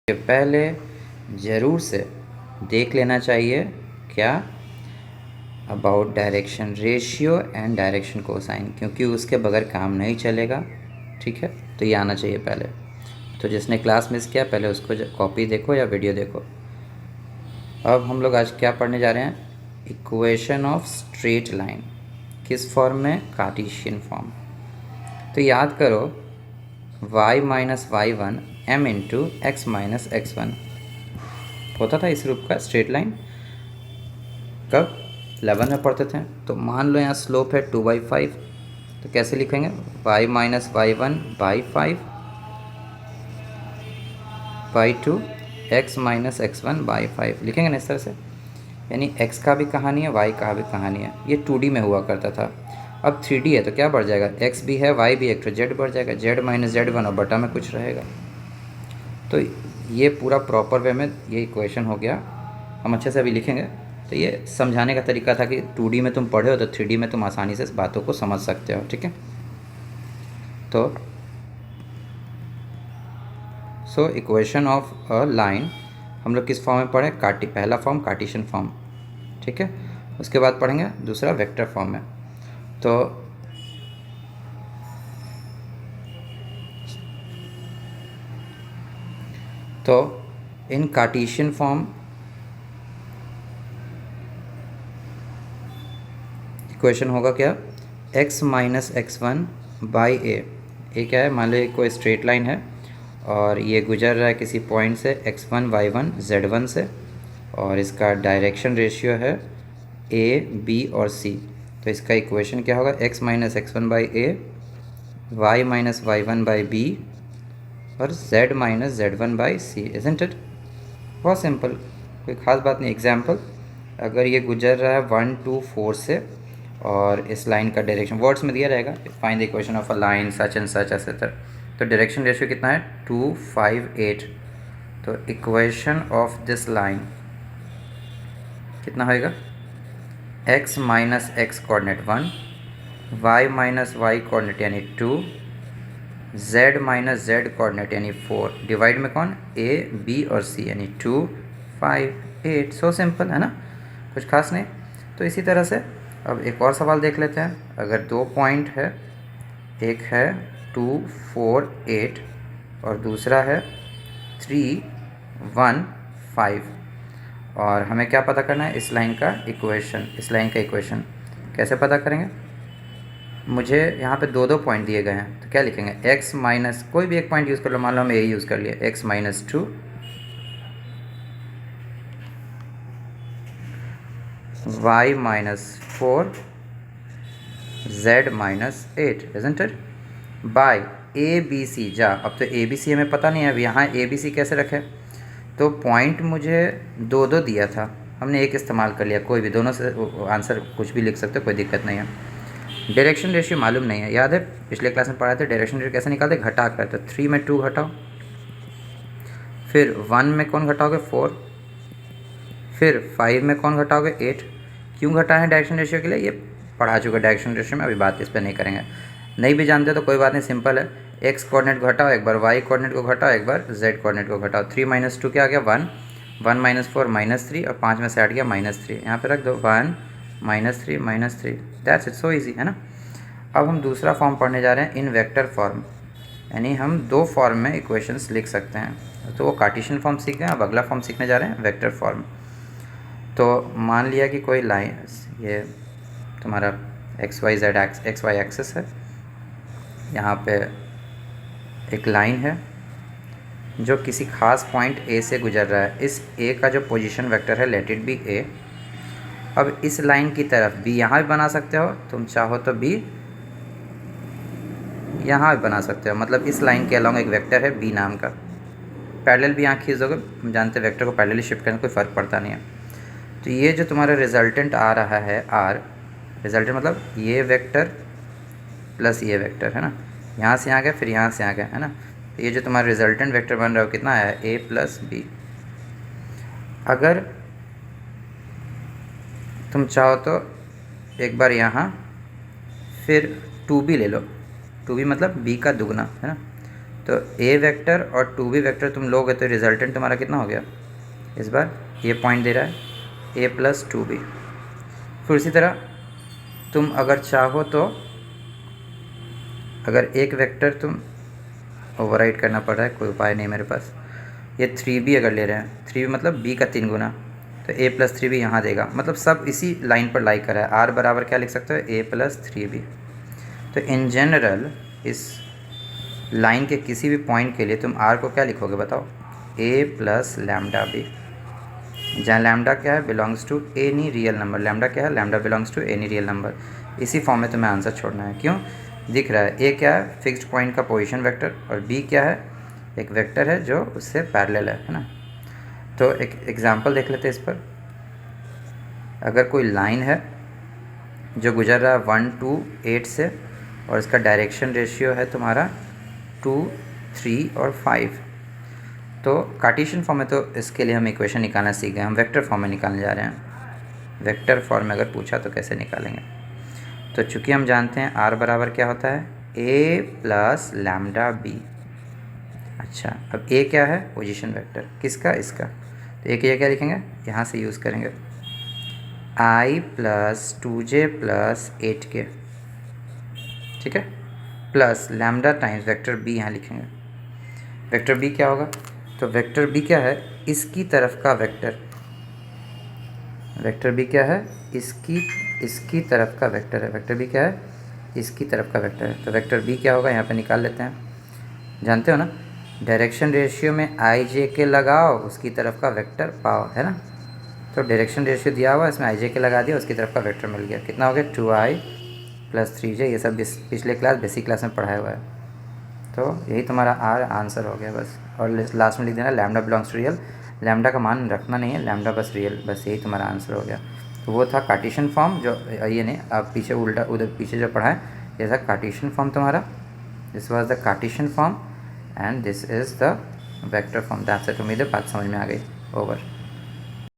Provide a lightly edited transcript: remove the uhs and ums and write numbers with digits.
के पहले ज़रूर से देख लेना चाहिए क्या about direction ratio and direction cosine, क्योंकि उसके बगैर काम नहीं चलेगा। ठीक है, तो ये आना चाहिए पहले। तो जिसने क्लास मिस किया पहले उसको कॉपी देखो या वीडियो देखो। अब हम लोग आज क्या पढ़ने जा रहे हैं? Equation of straight line. किस फॉर्म में? Cartesian form. तो याद करो y minus y one m into x minus x one होता था इस रूप का स्ट्रेट लाइन। कब? 11 में पढ़ते थे। तो मान लो यहाँ स्लोप है 2/5, तो कैसे लिखेंगे? y minus y one by 5 by 2 x minus x one by 5 लिखेंगे ना इस तरह से। यानी x का भी कहानी है, y का भी कहानी है। ये 2D में हुआ करता था, अब 3D है तो क्या बढ़ जाएगा? x भी है y भी है, तो z बढ़ जाएगा, z माइनस जेड वन और बटा में कुछ रहेगा। तो ये पूरा प्रॉपर वे में ये इक्वेशन हो गया। हम अच्छे से अभी लिखेंगे। तो ये समझाने का तरीका था कि 2D में तुम पढ़े हो तो 3D में तुम आसानी से इस बातों को समझ सकते हो। ठीक है, तो इक्वेशन ऑफ अ लाइन हम लोग किस फॉर्म में पढ़े? पहला फॉर्म कार्टेशियन फॉर्म। ठीक है, उसके बाद पढ़ेंगे दूसरा वेक्टर फॉर्म में। तो इन कार्टेशियन फॉर्म इक्वेशन होगा क्या? x minus x one by a क्या है? मान लो कोई स्ट्रेट लाइन है और ये गुजर रहा है किसी पॉइंट से x1 y1 z1 से, और इसका डायरेक्शन रेशियो है a b और c। तो इसका इक्वेशन क्या होगा? x minus x one by a, y minus y one by b और z minus z one by c. Isn't it? बहुत सिंपल, कोई ख़ास बात नहीं। एग्जाम्पल, अगर ये गुजर रहा है 1 2 4 से और इस लाइन का डायरेक्शन वर्ड्स में दिया रहेगा, find the equation of a line such and such एसेटर। तो डायरेक्शन रेशियो कितना है? 2 5 8। तो इक्वेशन ऑफ दिस लाइन कितना होएगा? x minus x coordinate 1, y minus y coordinate यानी 2, z माइनस जेड कोऑर्डिनेट यानी 4, डिवाइड में कौन? a b और c यानी 2 5 8। सो सिंपल है ना, कुछ खास नहीं। तो इसी तरह से अब एक और सवाल देख लेते हैं। अगर दो पॉइंट है, एक है 2 4 8 और दूसरा है 3 1 5, और हमें क्या पता करना है? इस लाइन का इक्वेशन। इस लाइन का इक्वेशन कैसे पता करेंगे? मुझे यहाँ पे दो पॉइंट दिए गए हैं, तो क्या लिखेंगे? x माइनस कोई भी एक पॉइंट यूज़ कर लो, मान लो हम ए यूज़ कर लिया, x minus 2 y minus 4 z minus 8, isn't it? By a b c. जा, अब तो ए बी सी हमें पता नहीं है, अब यहाँ ए बी सी कैसे रखें? तो पॉइंट मुझे दो दिया था, हमने एक इस्तेमाल कर लिया, कोई भी दोनों से आंसर कुछ भी लिख सकते हो, कोई दिक्कत नहीं है। डायरेक्शन रेशियो मालूम नहीं है, याद है पिछले क्लास में पढ़ा थे डायरेक्शन रेशियो कैसे निकालते? घटा कर। तो 3 में 2 घटाओ, फिर 1 में कौन घटाओगे? 4, फिर 5 में कौन घटाओगे? 8। क्यों घटाए हैं डायरेक्शन रेशियो के लिए? ये पढ़ा चुका डायरेक्शन रेशियो में, अभी बात इस पर नहीं करेंगे। नहीं भी जानते तो कोई बात नहीं, सिंपल है। एक्स कोऑर्डिनेट घटाओ एक बार, वाई कोऑर्डिनेट को घटाओ एक बार, जेड कोऑर्डिनेट को घटाओ। 3 माइनस 2 क्या आ गया? 1, 1 माइनस 4 माइनस 3, और 5 में से हट गया -3। यहाँ पे रख दो 1 -3 -3। दैट्स इट, सो ईजी है ना। अब हम दूसरा फॉर्म पढ़ने जा रहे हैं, इन वेक्टर फॉर्म, यानी हम दो फॉर्म में इक्वेशंस लिख सकते हैं। तो वो कार्टेशियन फॉर्म सीख गए, अब अगला फॉर्म सीखने जा रहे हैं वेक्टर फॉर्म। तो मान लिया कि कोई लाइन, ये तुम्हारा एक्स वाई एक्सेस है, यहाँ पे एक लाइन है जो किसी खास पॉइंट ए से गुजर रहा है। इस ए का जो पोजीशन वेक्टर है, लेट इट बी ए। अब इस लाइन की तरफ बी यहाँ भी बना सकते हो, तुम चाहो तो बी यहाँ भी बना सकते हो। मतलब इस लाइन के अलोंग एक वेक्टर है बी नाम का, पैरेलल भी यहाँ खींच दोगे, हम जानते हैं वेक्टर को पैरेलली शिफ्ट करने कोई फ़र्क पड़ता नहीं है। तो ये जो तुम्हारा रिजल्टेंट आ रहा है आर, रिजल्टेंट मतलब ये वेक्टर प्लस ये वेक्टर है ना, यहाँ से आ गया फिर यहाँ से आ गया है ना। तो ये जो तुम्हारा रिजल्टेंट वेक्टर बन रहा है कितना आया? a plus b. अगर तुम चाहो तो एक बार यहाँ फिर 2b ले लो, 2b मतलब b का दुगना है ना। तो ए वेक्टर और 2b वेक्टर तुम लोगे तो रिजल्टेंट तुम्हारा कितना हो गया इस बार, ये पॉइंट दे रहा है a प्लस 2b। फिर उसी तरह तुम अगर चाहो तो अगर एक वेक्टर तुम ओवरराइड करना पड़ रहा है, कोई उपाय नहीं मेरे पास, ये 3b अगर ले रहे हैं, 3b मतलब b का 3 गुना, तो a प्लस 3b यहाँ देगा, मतलब सब इसी लाइन पर लाई करा है। r बराबर क्या लिख सकते हो, a प्लस 3b। तो इन जनरल इस लाइन के किसी भी पॉइंट के लिए तुम r को क्या लिखोगे बताओ, a प्लस लैम्डा b, जहाँ लैम्डा क्या है, belongs to any real number. Lambda क्या है, lambda belongs to any real number. इसी फॉर्म में तुम्हें आंसर छोड़ना है। क्यों दिख रहा है, ए क्या है, फिक्स्ड पॉइंट का पोजीशन वेक्टर, और बी क्या है, एक वेक्टर है जो उससे पैरेलल है ना। तो एक एग्जांपल देख लेते हैं इस पर। अगर कोई लाइन है जो गुजर रहा है 1 2 8 से, और इसका डायरेक्शन रेशियो है तुम्हारा 2 3 और 5, तो कार्टेशियन फॉर्म में तो इसके लिए हम इक्वेशन निकालना सीख गए, हम वेक्टर फॉर्म में निकालने जा रहे हैं। वेक्टर फॉर्म में अगर पूछा तो कैसे निकालेंगे, तो चूँकि हम जानते हैं r बराबर क्या होता है, a प्लस लैम्डा b। अच्छा, अब a क्या है, पोजीशन वेक्टर किसका, इसका, तो a की जगह क्या लिखेंगे, यहाँ से यूज़ करेंगे i plus 2j plus 8k, ठीक है, plus lambda times vector b यहाँ लिखेंगे। वेक्टर b क्या होगा, तो वेक्टर b क्या है, इसकी तरफ का वेक्टर, वेक्टर b क्या है, इसकी तरफ का वेक्टर है। वेक्टर b क्या है, इसकी तरफ का वेक्टर है। तो वेक्टर b क्या होगा, यहाँ पे निकाल लेते हैं। जानते हो ना, डायरेक्शन रेशियो में आई जे के लगाओ, उसकी तरफ का वेक्टर पाओ, है ना। तो डायरेक्शन रेशियो दिया हुआ, इसमें आई जे के लगा दिया, उसकी तरफ का वेक्टर मिल गया। कितना हो गया, 2i प्लस 3j। ये सब पिछले क्लास बेसिक क्लास में पढ़ाया हुआ है। तो यही तुम्हारा आंसर हो गया बस। और लास्ट में लिख देना lambda belongs to real, lambda का मान रखना नहीं है, लैम्डा बस रियल, बस यही तुम्हारा आंसर हो गया। तो वो था कार्टेशियन फॉर्म, जो ये नहीं, आप पीछे उल्टा उधर पीछे जो पढ़ा है, ये था कार्टेशियन फॉर्म तुम्हारा। This was the Cartesian form and this is the vector form. That's it. उम्मीद है बात समझ में आ गई। ओवर।